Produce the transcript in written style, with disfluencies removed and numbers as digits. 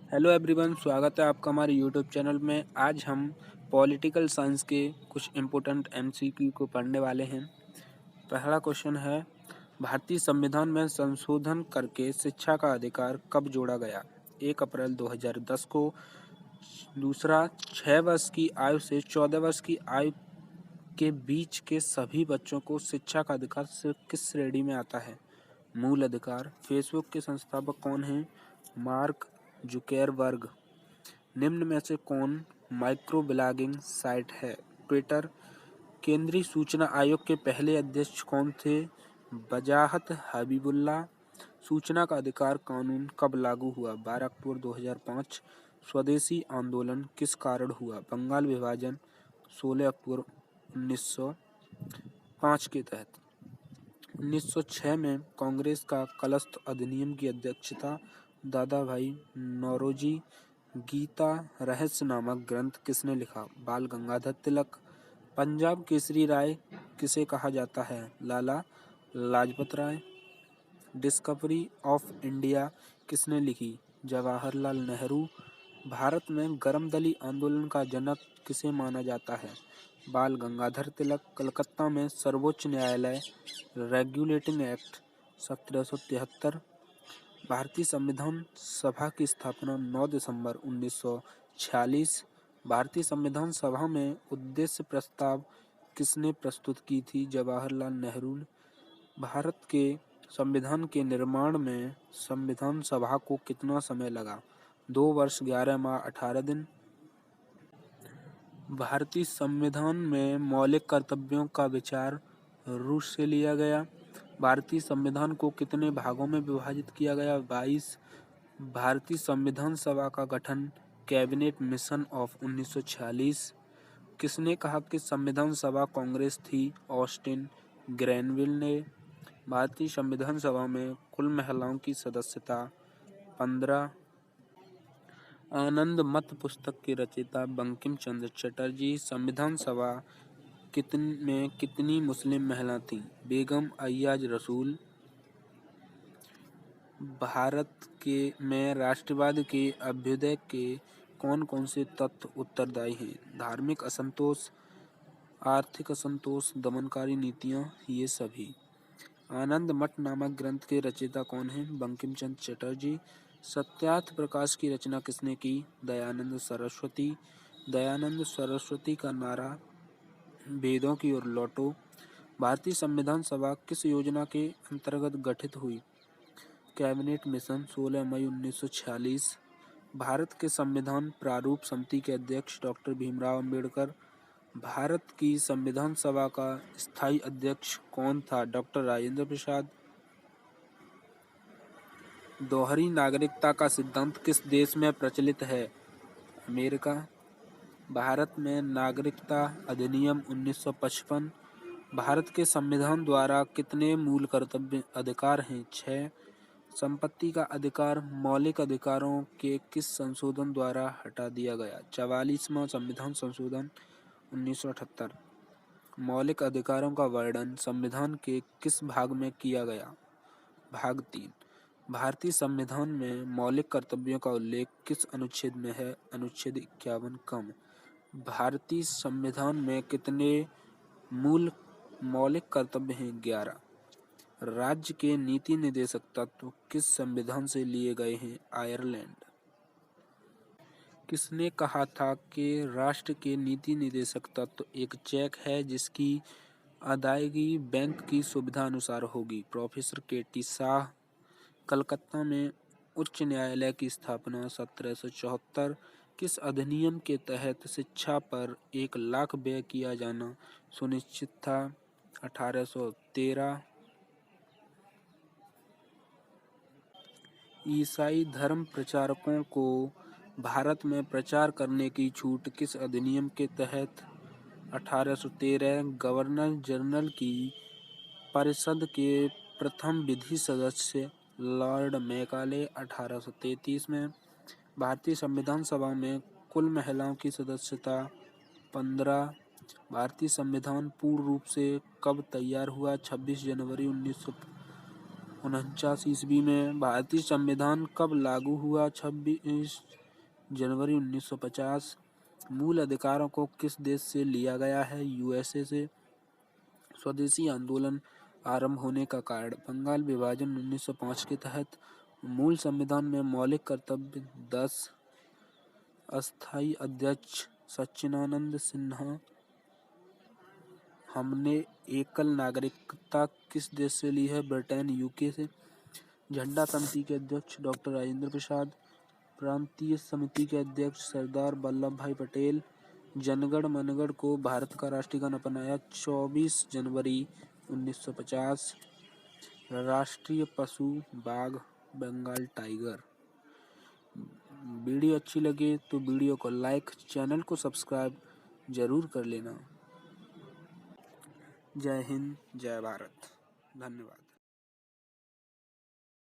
Hello everyone, स्वागत है आपका हमारे यूट्यूब चैनल में। आज हम पॉलिटिकल साइंस के कुछ इम्पोर्टेंट एमसीक्यू को पढ़ने वाले हैं। पहला क्वेश्चन है, भारतीय संविधान में संशोधन करके शिक्षा का अधिकार कब जोड़ा गया? 1 अप्रैल 2010 को। दूसरा, 6 वर्ष की आयु से 14 वर्ष की आयु के बीच के सभी बच्चों को शिक्षा का अधिकार किस श्रेणी में आता है? मूल अधिकार। फेसबुक के संस्थापक कौन हैं? मार्क जुकेरबर्ग। निम्न में से कौन माइक्रो ब्लॉगिंग साइट है? ट्विटर। केंद्रीय सूचना आयोग के पहले अध्यक्ष कौन थे? वजाहत हबीबुल्ला। सूचना का अधिकार कानून कब लागू हुआ? 12 अक्टूबर 2005। स्वदेशी आंदोलन किस कारण हुआ? बंगाल विभाजन 16 अक्टूबर 1905 के तहत। 1906 में कांग्रेस का कलस्त अधिनियम की अध्यक्षता दादा भाई नौरोजी। गीता रहस्य नामक ग्रंथ किसने लिखा? बाल गंगाधर तिलक। पंजाब केसरी राय किसे कहा जाता है? Lala Lajpat Rai. Discovery of India किसने लिखी? जवाहरलाल नेहरू। भारत में गर्मदली आंदोलन का जनक किसे माना जाता है? बाल गंगाधर तिलक। कलकत्ता में सर्वोच्च न्यायालय रेगुलेटिंग एक्ट 1773। भारतीय संविधान सभा की स्थापना 9 दिसंबर 1946। भारतीय संविधान सभा में उद्देश्य प्रस्ताव किसने प्रस्तुत की थी? जवाहरलाल नेहरू। भारत के संविधान के निर्माण में संविधान सभा को कितना समय लगा? 2 वर्ष 11 माह 18 दिन। भारतीय संविधान में मौलिक कर्तव्यों का विचार रूस से लिया गया। भारतीय संविधान को कितने भागों में विभाजित किया गया? 22। भारतीय संविधान सभा का गठन कैबिनेट मिशन ऑफ 1946। किसने कहा कि संविधान सभा कांग्रेस थी? ऑस्टिन ग्रैनविल ने। भारतीय संविधान सभा में कुल महिलाओं की सदस्यता 15। आनंद मत पुस्तक के रचयिता बंकिम चंद्र चटर्जी। संविधान सभा में कितनी मुस्लिम महिला थीं? बेगम अय्याज रसूल। भारत में राष्ट्रवाद के अभ्युदय के कौन कौन से तत्व उत्तरदायी हैं? धार्मिक असंतोष, आर्थिक असंतोष, दमनकारी नीतियां, ये सभी। आनंद मठ नामक ग्रंथ के रचयिता कौन हैं? बंकिम चंद्र चटर्जी। सत्यार्थ प्रकाश की रचना किसने की? दयानंद सरस्वती। दयानंद सरस्वती का नारा वेदों की ओर लौटो। भारतीय संविधान सभा किस योजना के अंतर्गत गठित हुई? कैबिनेट मिशन 16 मई 1946। भारत के संविधान प्रारूप समिति के अध्यक्ष डॉक्टर भीमराव अंबेडकर। भारत की संविधान सभा का स्थायी अध्यक्ष कौन था? डॉक्टर राजेंद्र प्रसाद। दोहरी नागरिकता का सिद्धांत किस देश में प्रचलित है? अमेरिका। भारत में नागरिकता अधिनियम 1955। भारत के संविधान द्वारा कितने मूल कर्तव्य अधिकार हैं? 6। संपत्ति का अधिकार मौलिक अधिकारों के किस संशोधन द्वारा हटा दिया गया? 44वां संविधान संशोधन 1978। मौलिक अधिकारों का वर्णन संविधान के किस भाग में किया गया? भाग 3। भारतीय संविधान में मौलिक कर्तव्यों का उल्लेख किस अनुच्छेद में है? अनुच्छेद 51 कम। भारतीय संविधान में कितने मूल मौलिक कर्तव्य हैं? 11। राज्य के नीति निर्देशक तत्व किस संविधान से लिए गए हैं? आयरलैंड। किसने कहा था कि राष्ट्र के नीति निर्देशक तत्व एक चेक है जिसकी अदायगी बैंक की सुविधा अनुसार होगी? Professor K.T.. शाह। कलकत्ता में उच्च न्यायालय की स्थापना 1774। किस अधिनियम के तहत शिक्षा पर 1 लाख व्यय किया जाना सुनिश्चित था? 1813। ईसाई धर्म प्रचारकों को भारत में प्रचार करने की छूट किस अधिनियम के तहत? 1813। गवर्नर जनरल की परिषद के प्रथम विधि सदस्य लॉर्ड मैकाले 1833 में। भारतीय संविधान सभा में कुल महिलाओं की सदस्यता 15। भारतीय संविधान पूर्ण रूप से कब तैयार हुआ? 26 जनवरी 49 ईस्वी में। भारतीय संविधान कब लागू हुआ? 26 जनवरी 1950। मूल अधिकारों को किस देश से लिया गया है? यूएसए से। स्वदेशी आंदोलन आरंभ होने का कारण? बंगाल विभाजन 1905 के तहत। मूल संविधान में मौलिक कर्तव्य 10। अस्थायी अध्यक्ष सच्चिदानंद सिन्हा। हमने एकल नागरिकता किस देश से ली है? ब्रिटेन, यूके से। झंडा समिति के अध्यक्ष डॉक्टर राजेंद्र प्रसाद। प्रांतीय समिति के अध्यक्ष सरदार वल्लभ भाई पटेल। जनगण मनगढ़ को भारत का राष्ट्रीय गान अपनाया 24 जनवरी 1950। राष्ट्रीय पशु बाघ, बंगाल टाइगर। वीडियो अच्छी लगे तो वीडियो को लाइक, चैनल को सब्सक्राइब जरूर कर लेना। जय हिंद, जय भारत। धन्यवाद।